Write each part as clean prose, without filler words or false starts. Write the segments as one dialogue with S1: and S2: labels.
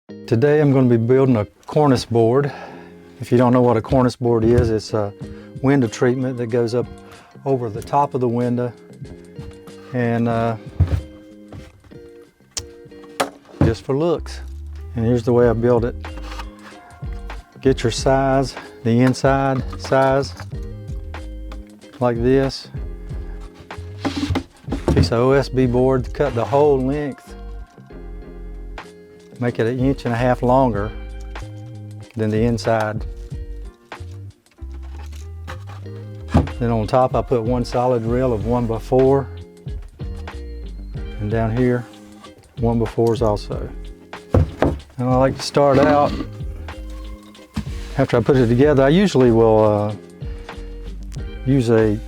S1: Today I'm going to be building a cornice board. If you don't know what a cornice board is, it's a window treatment that goes up over the top of the window, and just for looks. And here's the way I build it. Get your size, the inside size, like this. Piece of OSB board, cut the whole length. Make it 1.5 inches longer than the inside. Then on top I put one solid rail of 1x4, and down here 1x4s also. And I like to start out, after I put it together, I usually will use a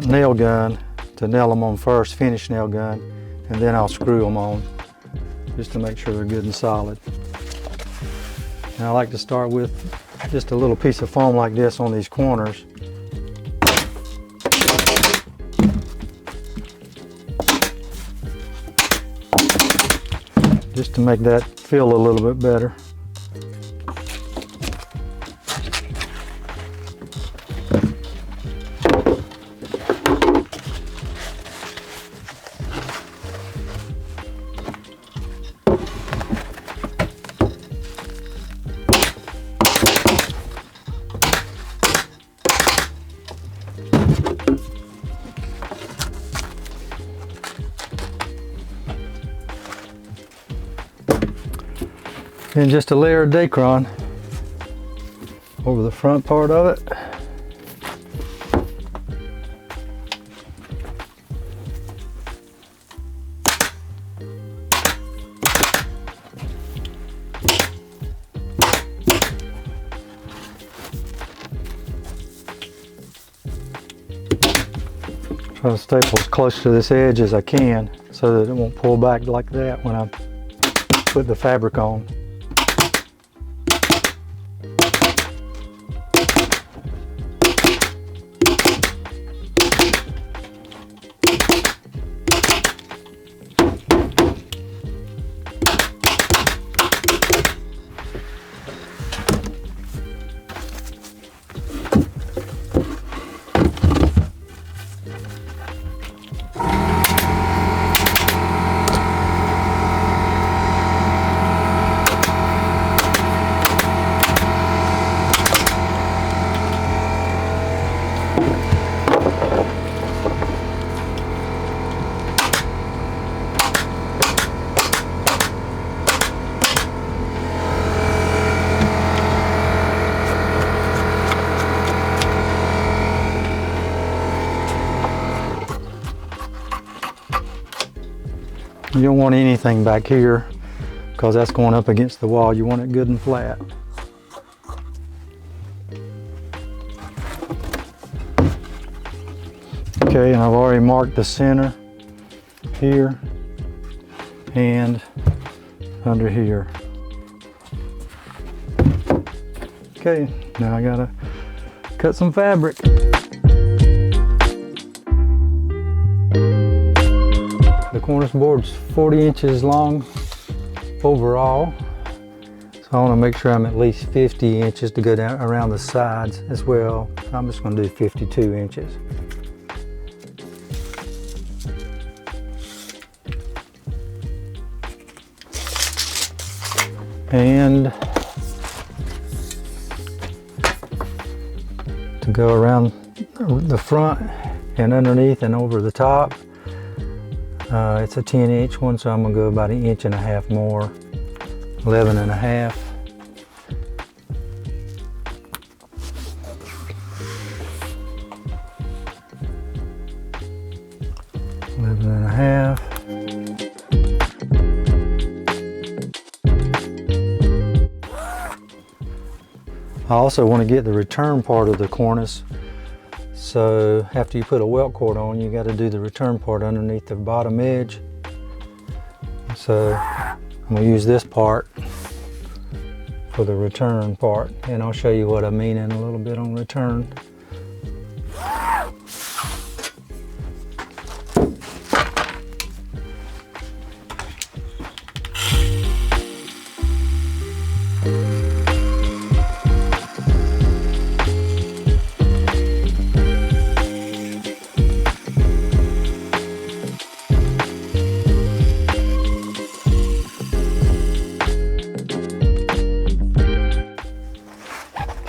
S1: nail gun to nail them on first, finish nail gun, and then I'll screw them on, just to make sure they're good and solid. And I like to start with just a little piece of foam like this on these corners. Just to make that feel a little bit better. And just a layer of Dacron over the front part of it. Try to staple as close to this edge as I can so that it won't pull back like that when I put the fabric on. You don't want anything back here because that's going up against the wall. You want it good and flat. Okay, and I've already marked the center here and under here. Okay, now I gotta cut some fabric. The cornice board's 40 inches long overall, so I want to make sure I'm at least 50 inches to go down around the sides as well. I'm just going to do 52 inches. And to go around the front and underneath and over the top, it's a 10-inch one, so I'm going to go about 1.5 inches more, 11.5. I also want to get the return part of the cornice. So after you put a welt cord on, you got to do the return part underneath the bottom edge. So I'm going to use this part for the return part, and I'll show you what I mean in a little bit on return.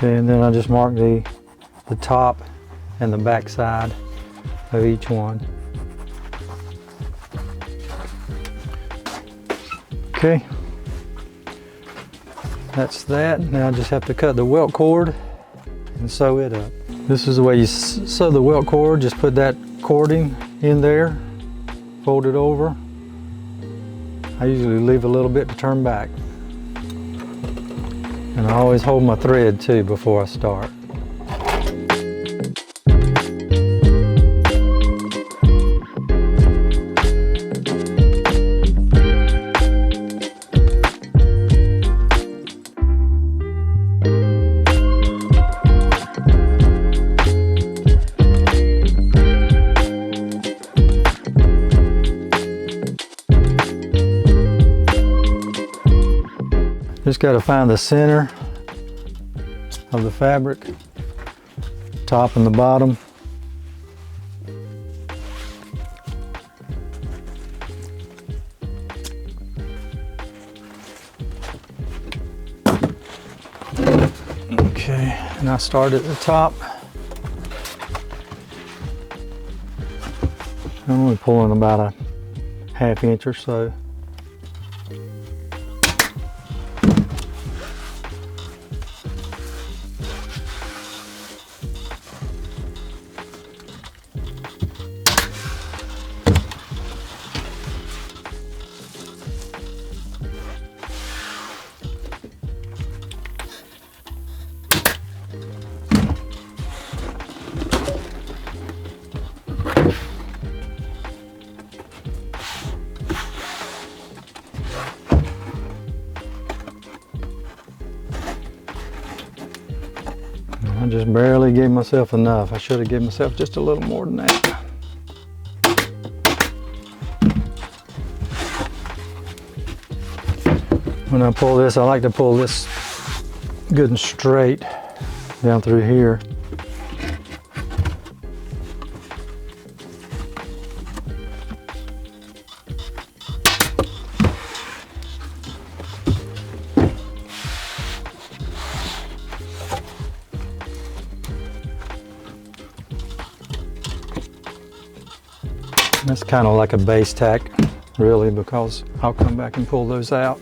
S1: Okay, and then I just mark the top and the back side of each one. Okay, that's that. Now I just have to cut the welt cord and sew it up. This is the way you sew the welt cord. Just put that cording in there, fold it over. I usually leave a little bit to turn back. And I always hold my thread too before I start. Just got to find the center of the fabric, top and the bottom. Okay, and I start at the top. I'm only pulling about a ½ inch or so. I just barely gave myself enough. I should have given myself just a little more than that. When I pull this, I like to pull this good and straight down through here. That's kind of like a base tack, really, because I'll come back and pull those out.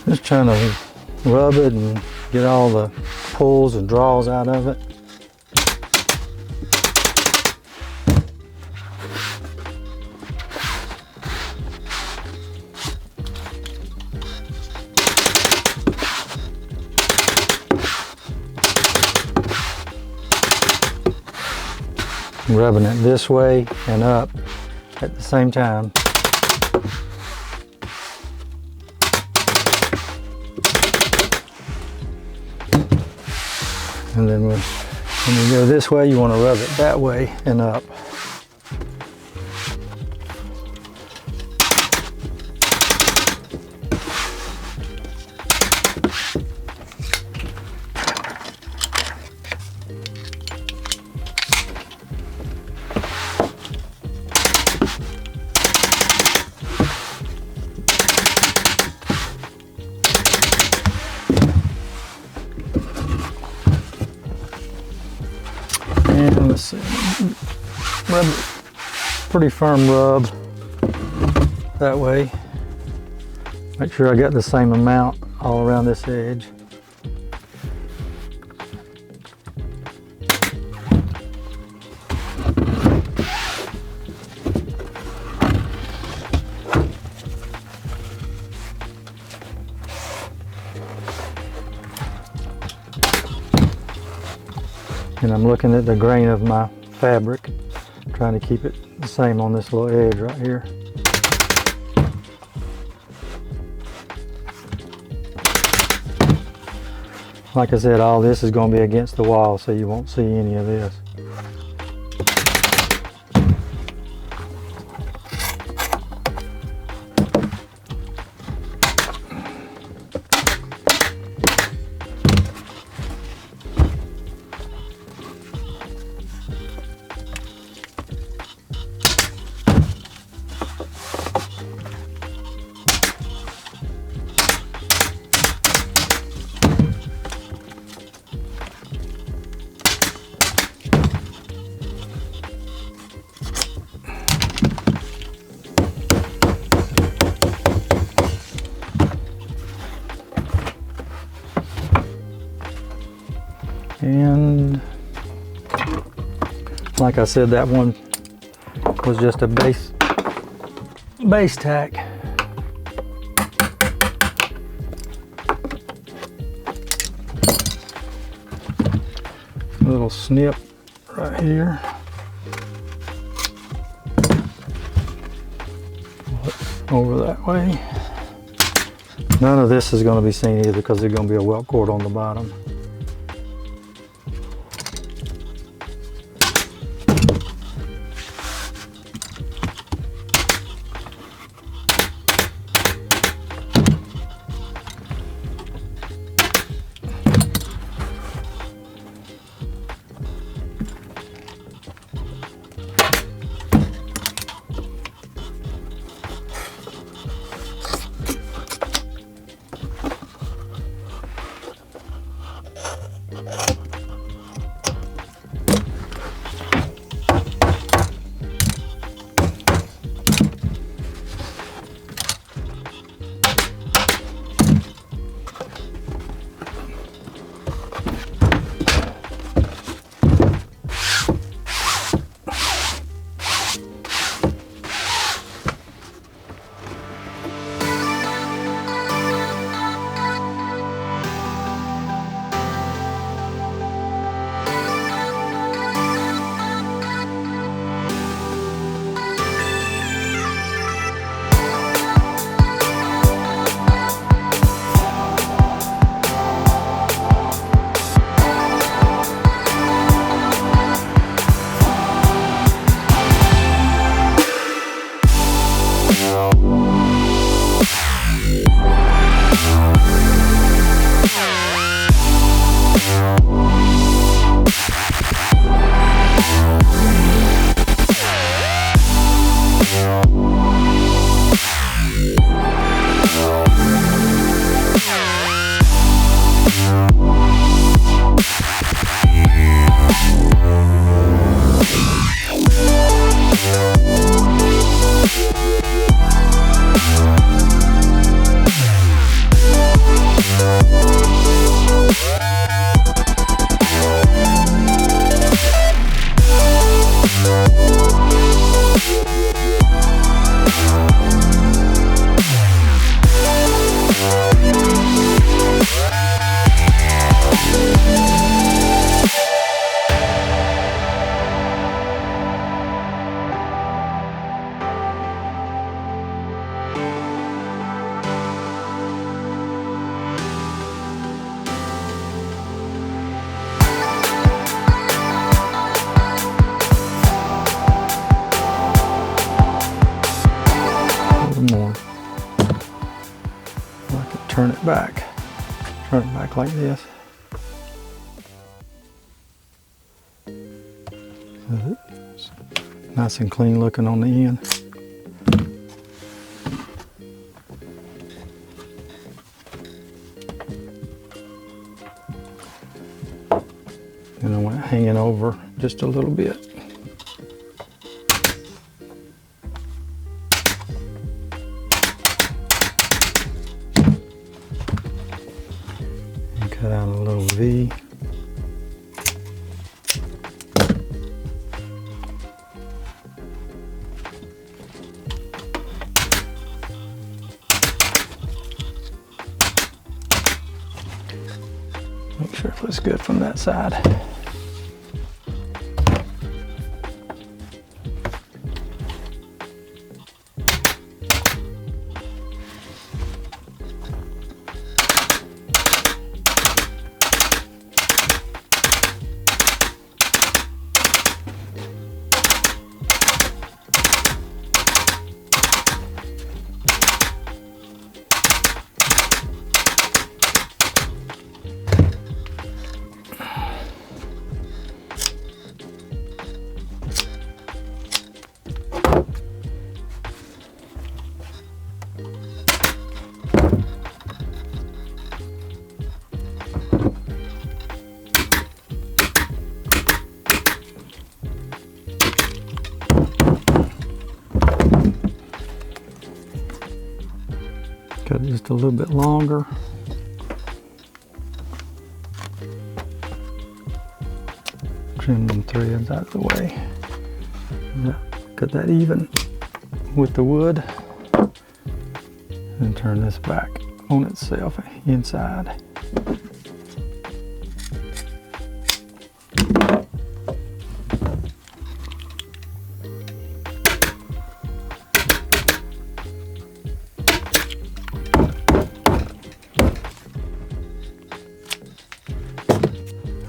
S1: Just trying to rub it and get all the pulls and draws out of it. Rubbing it this way and up at the same time. And then when you go this way, you want to rub it that way and up. And let's see, rub it, pretty firm rub that way. Make sure I got the same amount all around this edge. And I'm looking at the grain of my fabric, trying to keep it the same on this little edge right here. Like I said, all this is going to be against the wall, so you won't see any of this. And like I said, that one was just a base tack. A little snip right here. Over that way. None of this is going to be seen either because there's going to be a welt cord on the bottom. Turn it back like this. Nice and clean looking on the end. And I went hanging over just a little bit. Cut out a little V. Make sure it looks good from that side. just a little bit longer. Trim them threads out of the way. Cut that even with the wood. And turn this back on itself inside.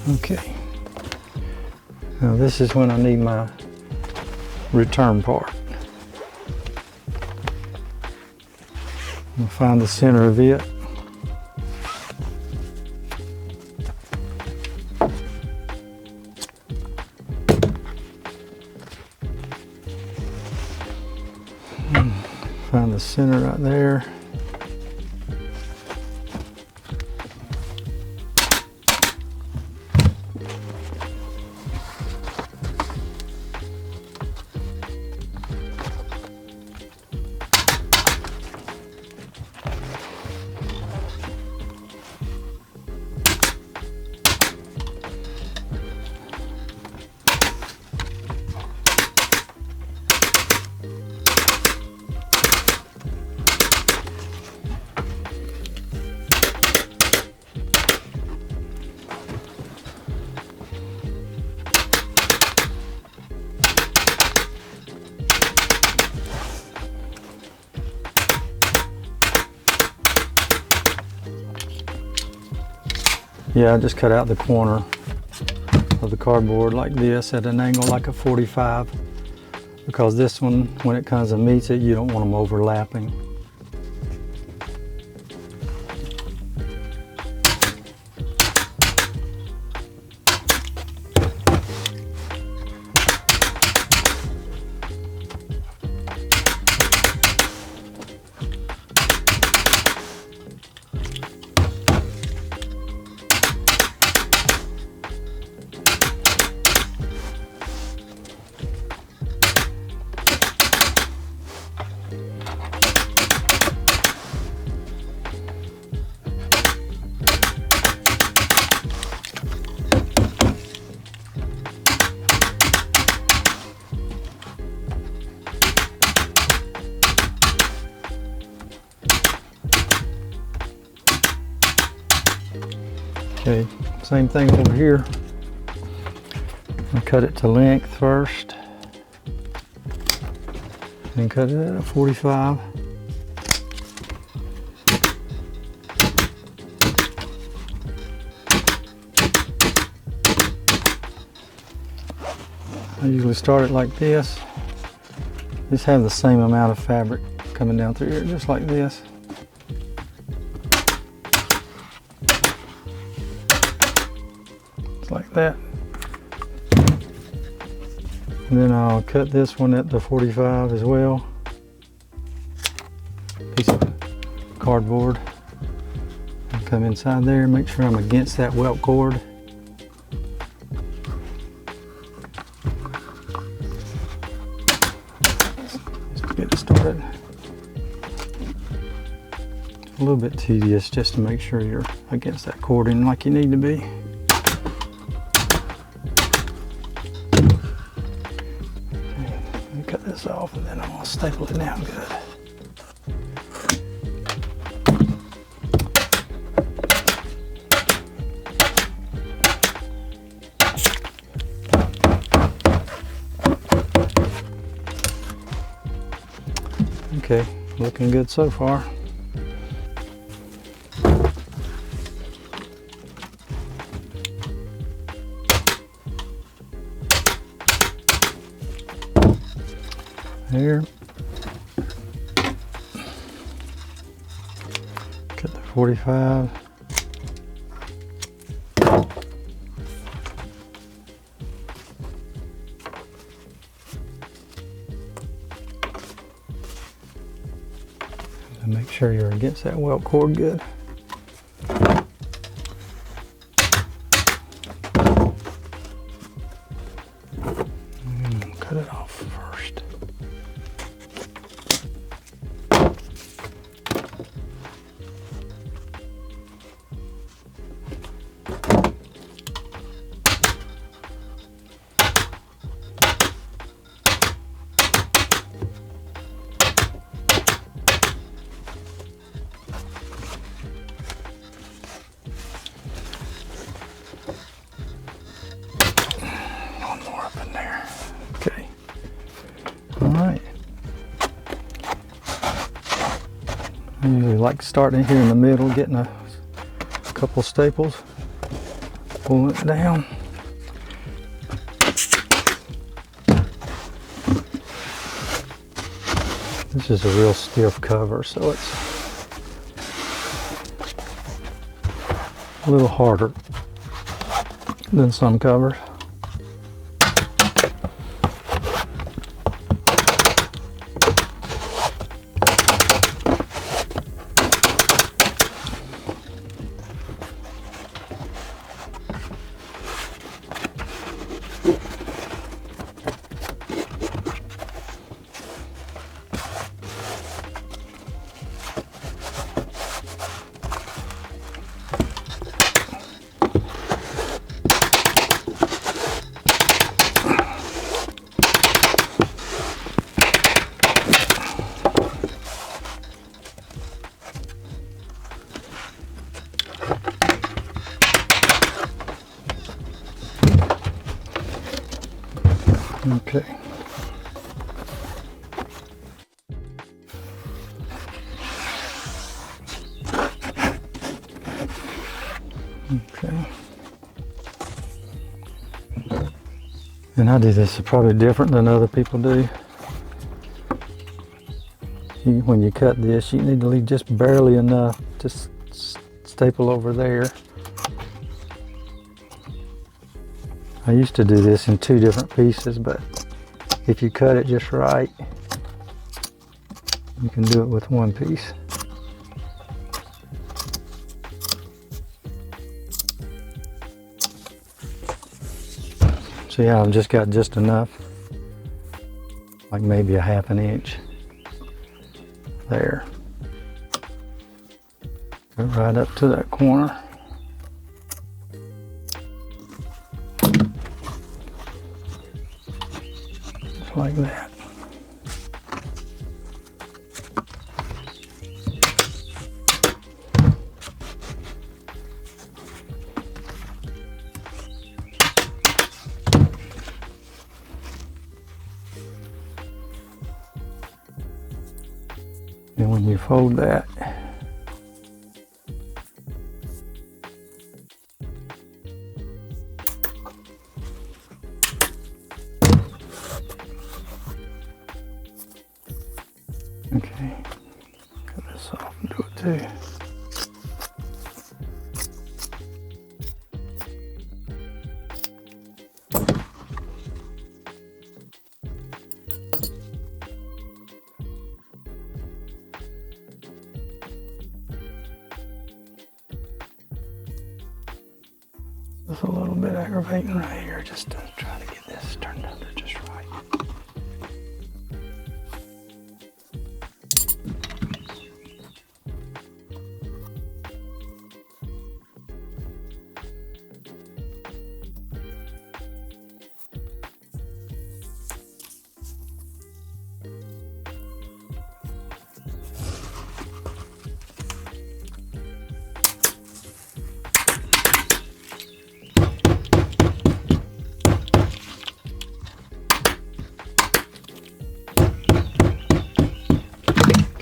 S1: Okay, now this is when I need my return part. I'm going to find the center of it. Find the center right there. Yeah, I just cut out the corner of the cardboard like this at an angle like a 45, because this one, when it comes and meets it, you don't want them overlapping. Okay, same thing over here. I cut it to length first, then cut it at a 45. I usually start it like this. Just have the same amount of fabric coming down through here, just like this. Like that. And then I'll cut this one at the 45 as well. Piece of cardboard. And come inside there, make sure I'm against that welt cord. Just to get it started. It's a little bit tedious just to make sure you're against that cording like you need to be. Cut this off and then I'm going to staple it down good. Okay, looking good so far. Here, cut the 45. And make sure you're against that welt cord good. Cut it off first. I usually like starting here in the middle, getting a couple staples, pulling it down. This is a real stiff cover, so it's a little harder than some covers. Okay. Okay. And I do this probably different than other people do. When you cut this, you need to leave just barely enough to staple over there. I used to do this in 2 different pieces, but if you cut it just right, you can do it with 1 piece. So yeah, I've just got just enough, like maybe a 1/2 inch there. Go right up to that corner. Just like that. And when you fold that, okay, cut this off and do it too. It's a little bit aggravating right here, just to try to get this turned under just right.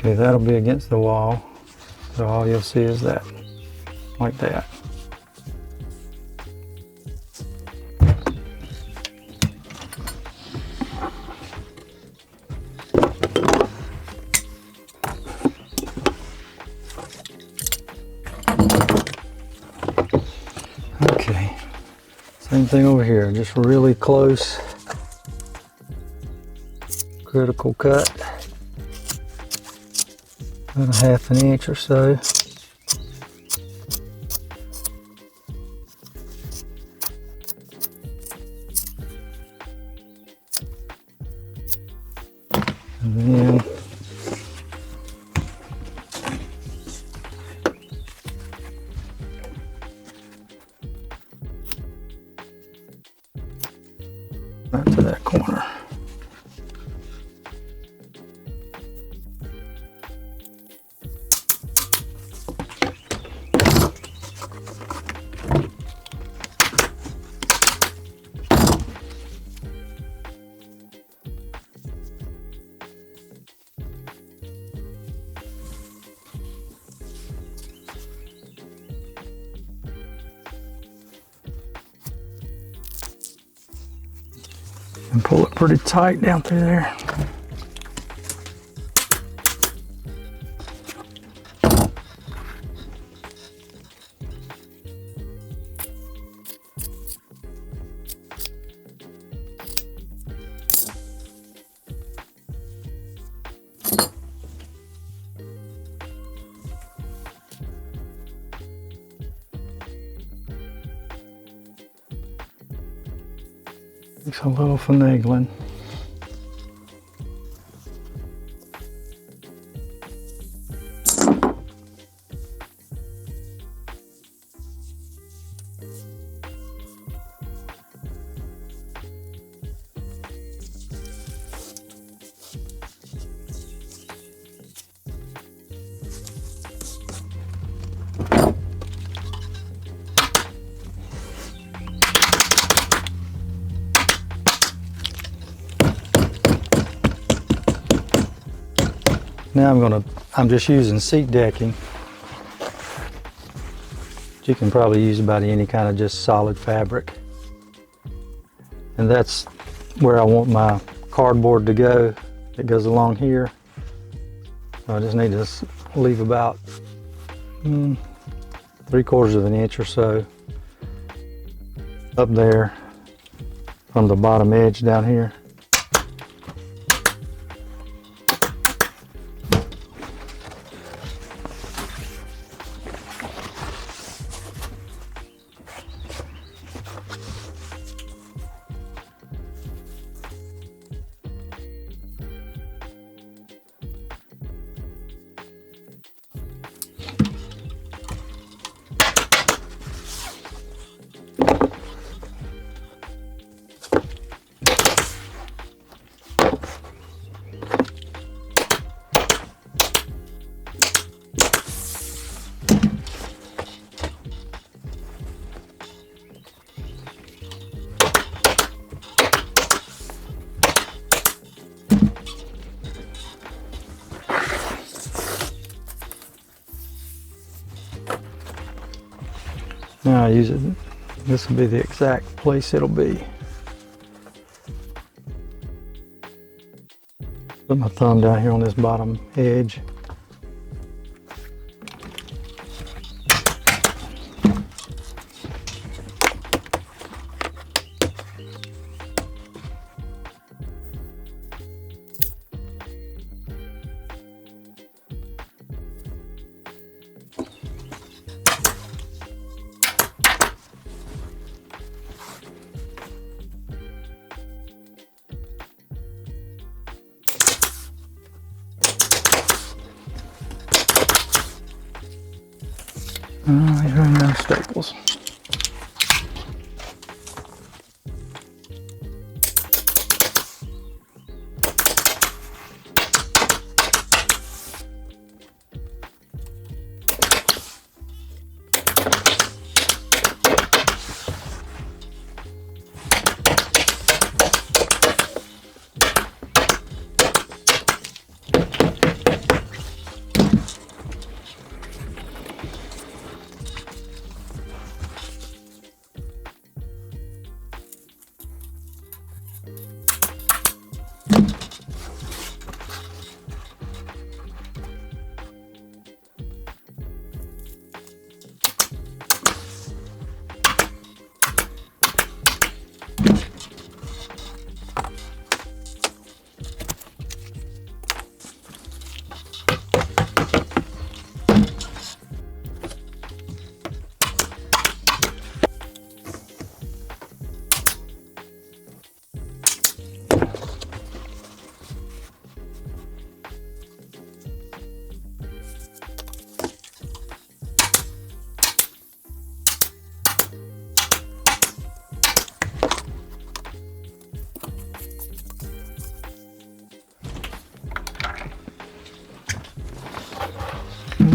S1: Okay, that'll be against the wall, so all you'll see is that, like that. Okay, same thing over here, just really close, critical cut. About a 1/2 inch or so. And then right to that corner. And pull it pretty tight down through there. Takes a little finagling. Now I'm just using seat decking. You can probably use about any kind of just solid fabric. And that's where I want my cardboard to go. It goes along here. So I just need to leave about 3/4 of an inch or so up there from the bottom edge down here. Now I use it, this will be the exact place it'll be. Put my thumb down here on this bottom edge. These are no staples.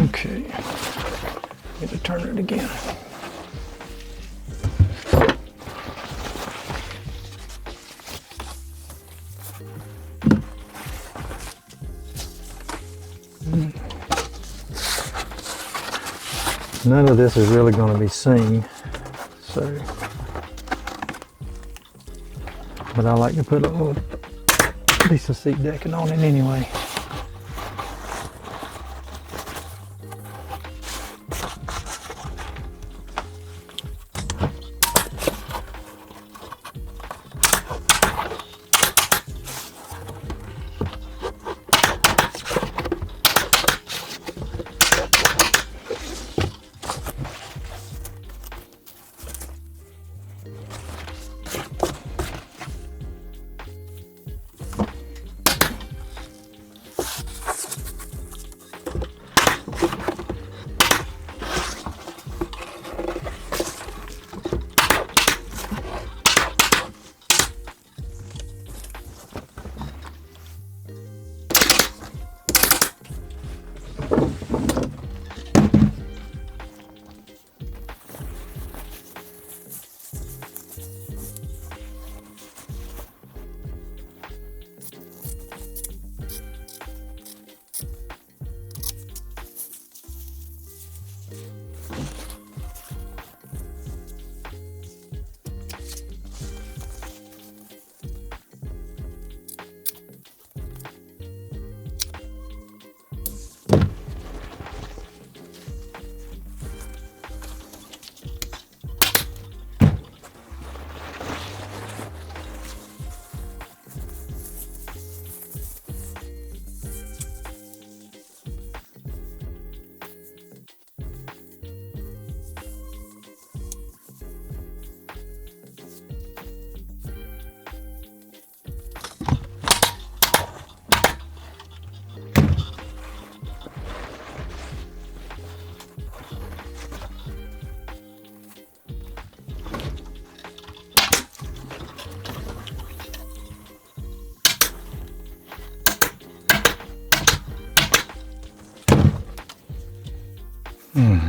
S1: Okay, need to turn it again. None of this is really going to be seen, so but I like to put a little piece of seat decking on it anyway.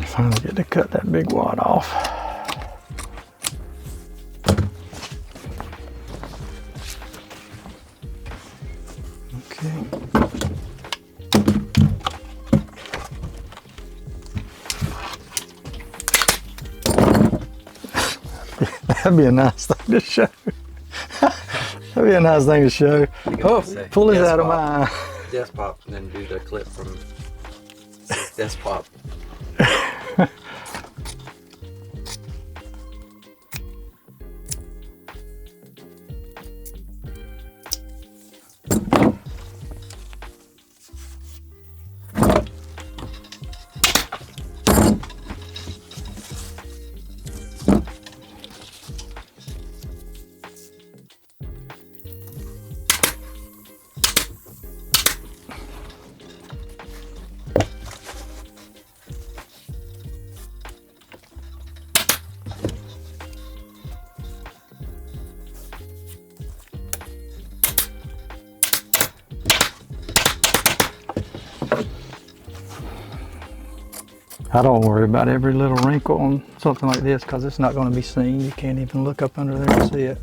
S1: Finally get to cut that big wad off. Okay. That'd be a nice thing to show. That'd be a nice thing to show. Oh, pull this out of mine.
S2: Desk pop, and then do the clip from desk pop.
S1: I don't worry about every little wrinkle on something like this because it's not going to be seen. You can't even look up under there and see it.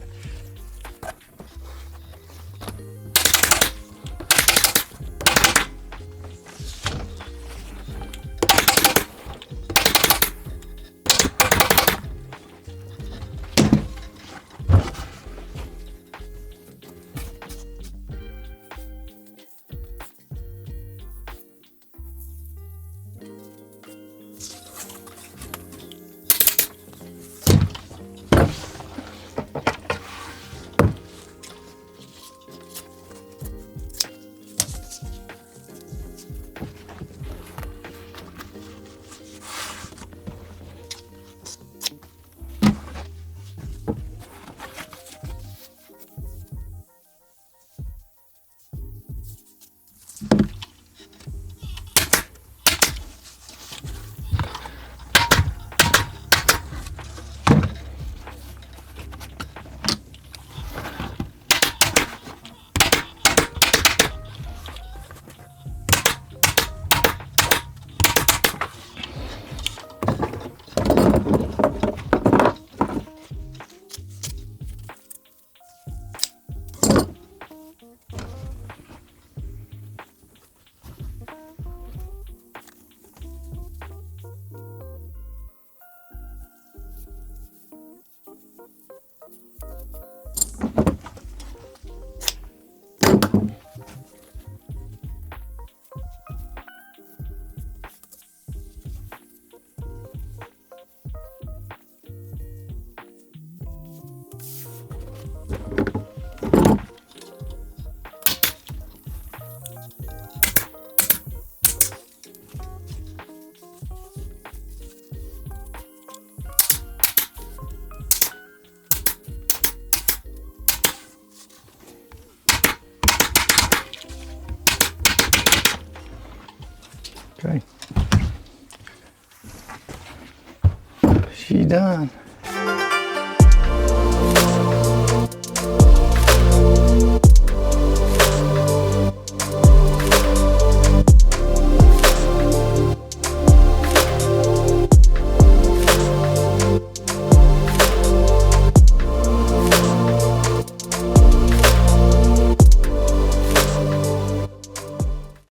S1: Okay. She done.